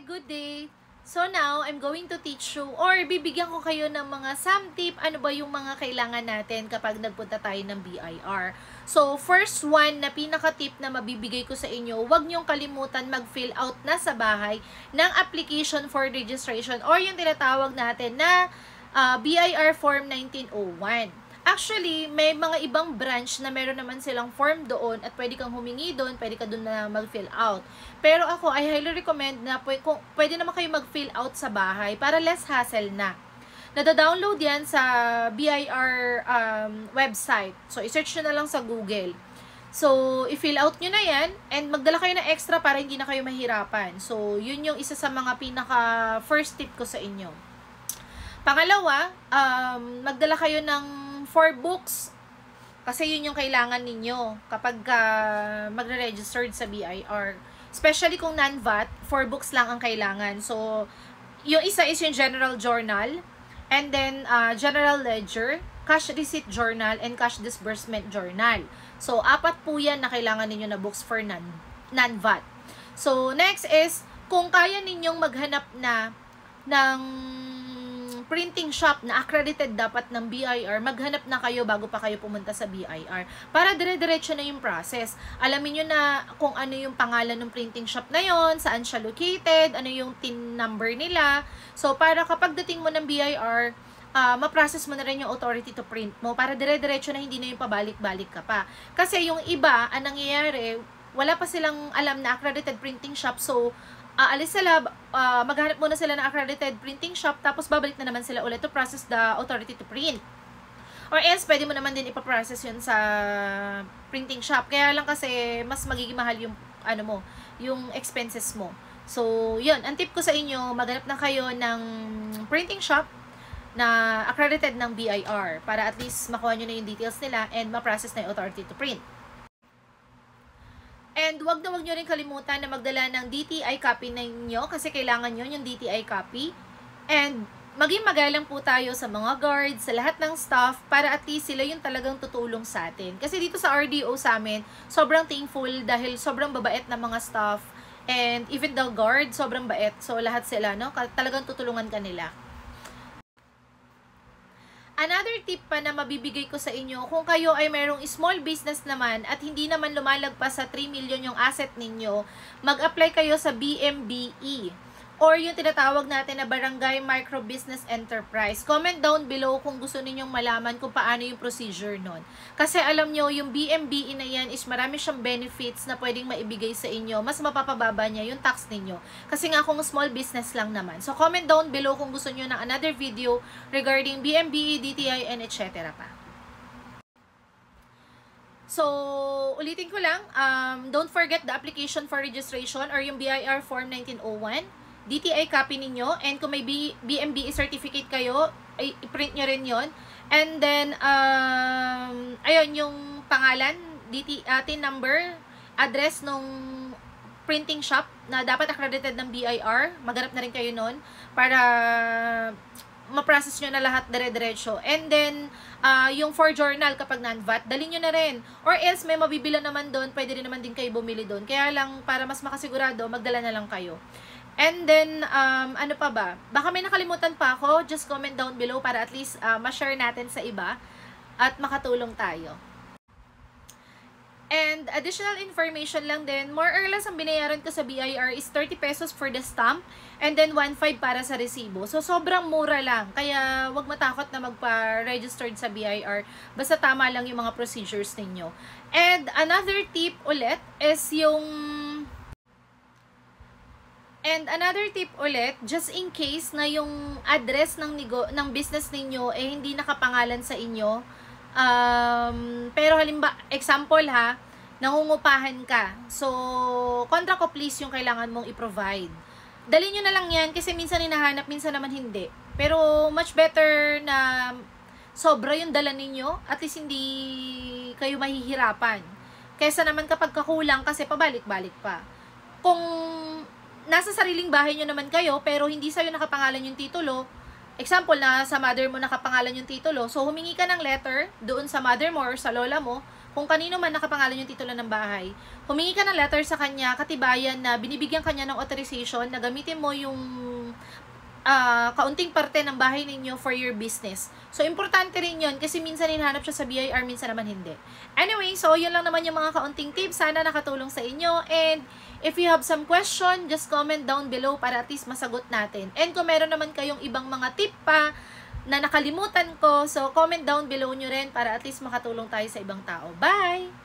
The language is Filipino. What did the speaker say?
good day! So now, I'm going to teach you or bibigyan ko kayo ng mga some tip, ano ba yung mga kailangan natin kapag nagpunta tayo ng BIR. So, first one na pinaka-tip na mabibigay ko sa inyo, huwag niyong kalimutan mag-fill out na sa bahay ng application for registration or yung tinatawag natin na BIR Form 1901. Actually, may mga ibang branch na meron naman silang form doon at pwede kang humingi doon, pwede ka doon na mag-fill out. Pero ako, I highly recommend na pwede naman kayo mag-fill out sa bahay para less hassle na. Nada-download yan sa BIR website. So, i-search nyo na lang sa Google. So, i-fill out nyo na yan and magdala kayo ng extra para hindi na kayo mahirapan. So, yun yung isa sa mga pinaka-first tip ko sa inyo. Pangalawa, magdala kayo ng 4 books kasi yun yung kailangan ninyo kapag magre-registered sa BIR. Especially kung non-VAT, 4 books lang ang kailangan. So, yung isa is yung General Journal and then General Ledger, Cash Receipt Journal, and Cash Disbursement Journal. So, 4 po yan na kailangan ninyo na books for non-VAT. So, next is kung kaya ninyong maghanap na ng printing shop na accredited dapat ng BIR, maghanap na kayo bago pa kayo pumunta sa BIR. Para dire-diretso na yung process. Alamin nyo na kung ano yung pangalan ng printing shop na yon, saan siya located, ano yung TIN number nila. So, para kapag dating mo ng BIR, ma-process mo na rin yung authority to print mo para dire-diretso na hindi na yung pabalik-balik ka pa. Kasi yung iba, ang nangyayari, wala pa silang alam na accredited printing shop, so alis sila, maghanap muna sila ng accredited printing shop, tapos babalik na naman sila ulit to process the authority to print. Or else, pwede mo naman din ipaprocess yun sa printing shop. Kaya lang kasi, mas magiging mahal yung, yung expenses mo. So, yun. Ang tip ko sa inyo, maghanap na kayo ng printing shop na accredited ng BIR para at least makuha nyo na yung details nila and ma-process na yung authority to print. And wag nyo rin kalimutan na magdala ng DTI copy ninyo kasi kailangan nyo yung DTI copy. And maging magalang po tayo sa mga guards, sa lahat ng staff para at least sila yung talagang tutulong sa atin. Kasi dito sa RDO sa amin, sobrang thankful dahil sobrang babait na mga staff and even the guard, sobrang bait. So lahat sila, no? Talagang tutulungan ka nila. Another tip pa na mabibigay ko sa inyo, kung kayo ay mayroong small business naman at hindi naman lumalagpas sa 3 million yung asset ninyo, mag-apply kayo sa BMBE or yung tinatawag natin na Barangay Micro Business Enterprise. Comment down below kung gusto ninyong malaman kung paano yung procedure nun. Kasi alam nyo, yung BMBE na yan is marami siyang benefits na pwedeng maibigay sa inyo. Mas mapapababa niya yung tax ninyo. Kasi nga kung small business lang naman. So comment down below kung gusto nyo ng another video regarding BMBE, DTI, and etc. pa. So, ulitin ko lang, don't forget the application for registration or yung BIR Form 1901. DTI copy ninyo, and kung may BMBE certificate kayo, ay i-print nyo rin yon. And then, ayun, yung pangalan, TIN number, address nung printing shop na dapat accredited ng BIR, maghanap na rin kayo nun para ma-process nyo na lahat dire-diretso. And then, yung for journal kapag non-VAT, dalhin nyo na rin. Or else, may mabibila naman doon, pwede rin naman din kayo bumili doon. Kaya lang, para mas makasigurado, magdala na lang kayo. And then, ano pa ba? Baka may nakalimutan pa ako, just comment down below para at least ma-share natin sa iba at makatulong tayo. And additional information lang din, more or less ang binayaran ko sa BIR is 30 pesos for the stamp and then 1.5 para sa resibo. So, sobrang mura lang. Kaya, wag matakot na magpa-registered sa BIR. Basta tama lang yung mga procedures ninyo. And another tip ulit is yung just in case na yung address ng business ninyo eh hindi nakapangalan sa inyo. Pero halimbawa, example ha, nangungupahan ka. So, kontra ko please yung kailangan mong i-provide. Dali nyo na lang yan kasi minsan hinahanap, minsan naman hindi. Pero much better na sobra yung dala ninyo, at least hindi kayo mahihirapan. Kaysa naman kapag kakulang kasi pabalik-balik pa. Kung nasa sariling bahay nyo naman kayo, pero hindi sa'yo nakapangalan yung titulo, example na sa mother mo nakapangalan yung titulo, so humingi ka ng letter doon sa mother mo or sa lola mo, kung kanino man nakapangalan yung titulo ng bahay, humingi ka ng letter sa kanya, katibayan na binibigyan kanya ng authorization na gamitin mo yung kaunting parte ng bahay ninyo for your business. So, importante rin yun kasi minsan hinahanap siya sa BIR, minsan naman hindi. Anyway, so yun lang naman yung mga kaunting tips. Sana nakatulong sa inyo. And if you have some question, just comment down below para at least masagot natin. And kung meron naman kayong ibang mga tip pa na nakalimutan ko, so comment down below nyo rin para at least makatulong tayo sa ibang tao. Bye!